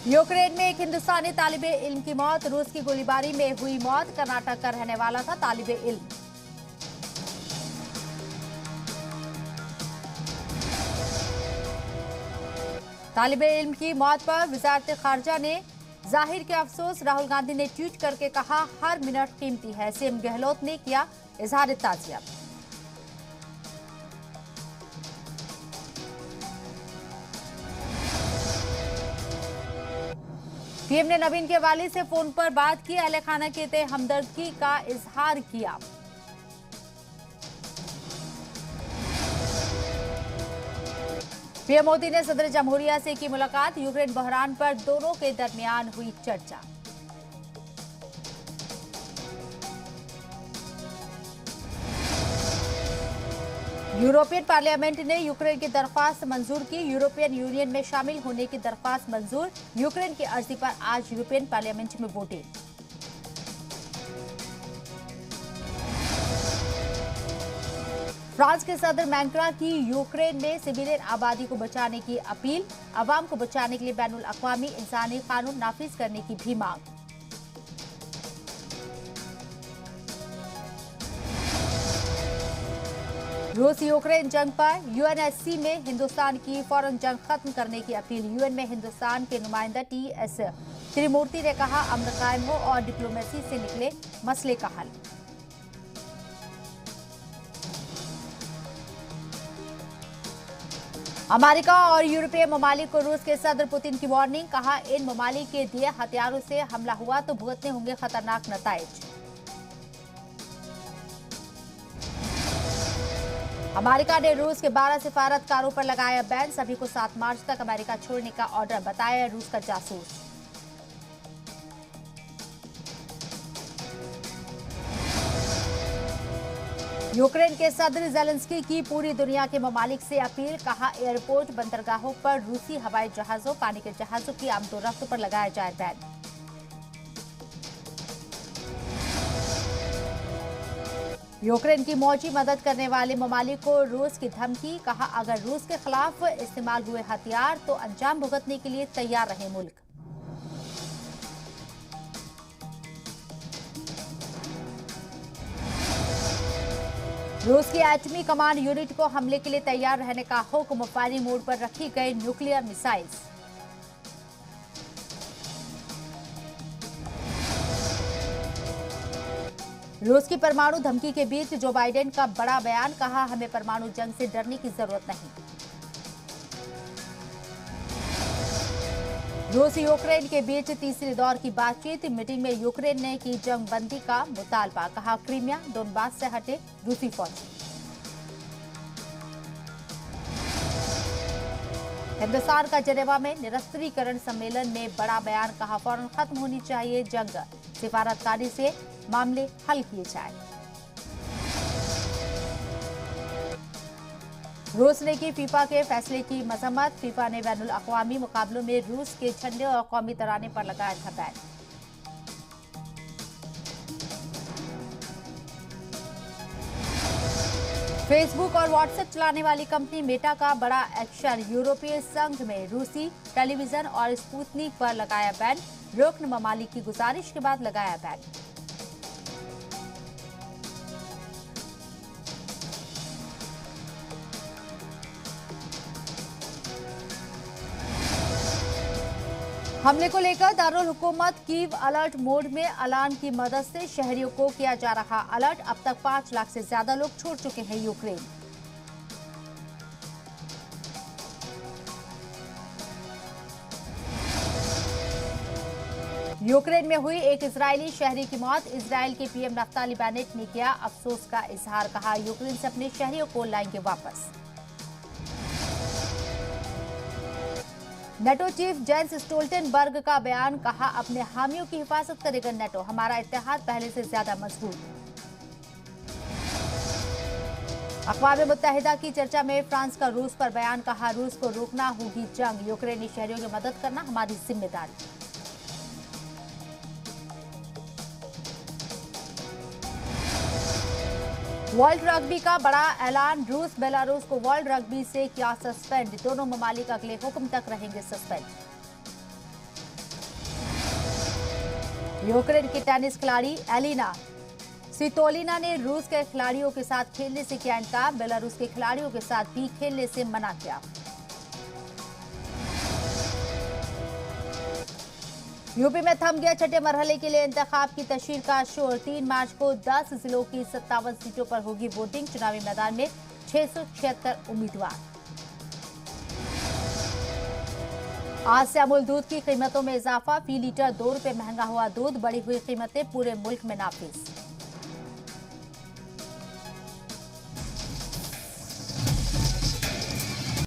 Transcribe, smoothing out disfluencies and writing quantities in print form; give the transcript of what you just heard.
Ukraine में एक हिंदुस्तानी तालिबे इल्म की मौत। रूस की गोलीबारी में हुई मौत। कर्नाटक का रहने वाला था तालिबे इल्म। तालिबे इल्म की मौत पर वजारत खारजा ने जाहिर किया अफसोस। राहुल गांधी ने ट्वीट करके कहा, हर मिनट कीमती है। सीएम गहलोत ने किया इजहार ताज़ियत। पीएम ने नवीन के वालिद से फोन पर बात की। अहले खाना के तय हमदर्दी का इजहार किया। पीएम मोदी ने सदर जमहूरिया से की मुलाकात। यूक्रेन बहरान पर दोनों के दरमियान हुई चर्चा। यूरोपियन पार्लियामेंट ने यूक्रेन की दरख्वास्त मंजूर की। यूरोपियन यूनियन में शामिल होने की दरख्वास्त मंजूर। यूक्रेन की अर्जी पर आज यूरोपियन पार्लियामेंट में वोटिंग। फ्रांस के सदर मैक्रों की यूक्रेन में सिविलियन आबादी को बचाने की अपील। अवाम को बचाने के लिए बैनुल अक़वामी इंसानी कानून नाफिज करने की भी मांग। रूस यूक्रेन जंग पर यूएनएससी में हिंदुस्तान की फौरन जंग खत्म करने की अपील। यूएन में हिंदुस्तान के नुमाइंदा टीएस त्रिमूर्ति ने कहा, अमन कायम हो और डिप्लोमेसी से निकले मसले का हल। अमेरिका और यूरोपीय ममालिक को रूस के सदर पुतिन की वार्निंग। कहा, इन ममालिक के दिए हथियारों से हमला हुआ तो भुगतने होंगे खतरनाक नताइज। अमेरिका ने रूस के 12 सिफारतकारों पर लगाया बैन। सभी को 7 मार्च तक अमेरिका छोड़ने का ऑर्डर। बताया रूस का जासूस। यूक्रेन के सदर ज़ेलेंस्की की पूरी दुनिया के ममालिक से अपील। कहा, एयरपोर्ट बंदरगाहों पर रूसी हवाई जहाजों, पानी के जहाजों की आमदोरफ्त पर लगाया जाए बैन। यूक्रेन की मौजी मदद करने वाले ममालिक को रूस की धमकी। कहा, अगर रूस के खिलाफ इस्तेमाल हुए हथियार तो अंजाम भुगतने के लिए तैयार रहे मुल्क। रूस की एटमी कमांड यूनिट को हमले के लिए तैयार रहने का हुक्म। फायरिंग मोड पर रखी गई न्यूक्लियर मिसाइल्स। रूस की परमाणु धमकी के बीच जो बाइडेन का बड़ा बयान। कहा, हमें परमाणु जंग से डरने की जरूरत नहीं। रूस यूक्रेन के बीच तीसरे दौर की बातचीत। मीटिंग में यूक्रेन ने की जंग बंदी का मुतालबा। कहा, क्रीमिया डोनबास से हटे रूसी फौज। हिंदुस्तान का जेनेवा में निरस्त्रीकरण सम्मेलन में बड़ा बयान। कहा, फौरन खत्म होनी चाहिए जंग। सिफारतकारी से मामले हल किए जाए। रूस ने की फीफा के फैसले की मजम्मत। फीफा ने बैनुल अक़वामी मुकाबलों में रूस के झंडे और कौमी तराने पर लगाया था बैन। फेसबुक और व्हाट्सएप चलाने वाली कंपनी मेटा का बड़ा एक्शन। यूरोपीय संघ में रूसी टेलीविजन और स्पुतनिक पर लगाया बैन। रुकन ममालिक की गुजारिश के बाद लगाया बैन। हमले को लेकर दारुल हुकूमत कीव अलर्ट मोड में। अलान की मदद से शहरियों को किया जा रहा अलर्ट। अब तक 5 लाख से ज्यादा लोग छोड़ चुके हैं यूक्रेन। यूक्रेन में हुई एक इजरायली शहरी की मौत। इजरायल के पीएम नफ्ताली बेनेट ने किया अफसोस का इजहार। कहा, यूक्रेन से अपने शहरियों को लाएंगे वापस। नेटो चीफ जेंस स्टोल्टेनबर्ग का बयान। कहा, अपने हामियों की हिफाजत करेगा नेटो। हमारा इत्तेहाद पहले से ज्यादा मजबूत। अक़वाम मुत्तहिदा की चर्चा में फ्रांस का रूस पर बयान। कहा, रूस को रोकना होगी जंग। यूक्रेनी शहरियों की मदद करना हमारी जिम्मेदारी। वर्ल्ड रग्बी का बड़ा ऐलान। रूस बेलारूस को वर्ल्ड रग्बी से किया सस्पेंड। दोनों ममालिक अगले हुक्म तक रहेंगे सस्पेंड। यूक्रेन की टेनिस खिलाड़ी एलिना स्वितोलिना ने रूस के खिलाड़ियों के साथ खेलने से किया इनकार। बेलारूस के खिलाड़ियों के साथ भी खेलने से मना किया। यूपी में थम गया छठे मरहले के लिए इंतखाब की तशहीर का शोर। 3 मार्च को 10 जिलों की 57 सीटों पर होगी वोटिंग। चुनावी मैदान में 676 उम्मीदवार। आज से अमूल दूध की कीमतों में इजाफा। फी लीटर 2 रुपए महंगा हुआ दूध। बढ़ी हुई कीमतें पूरे मुल्क में नाफिज।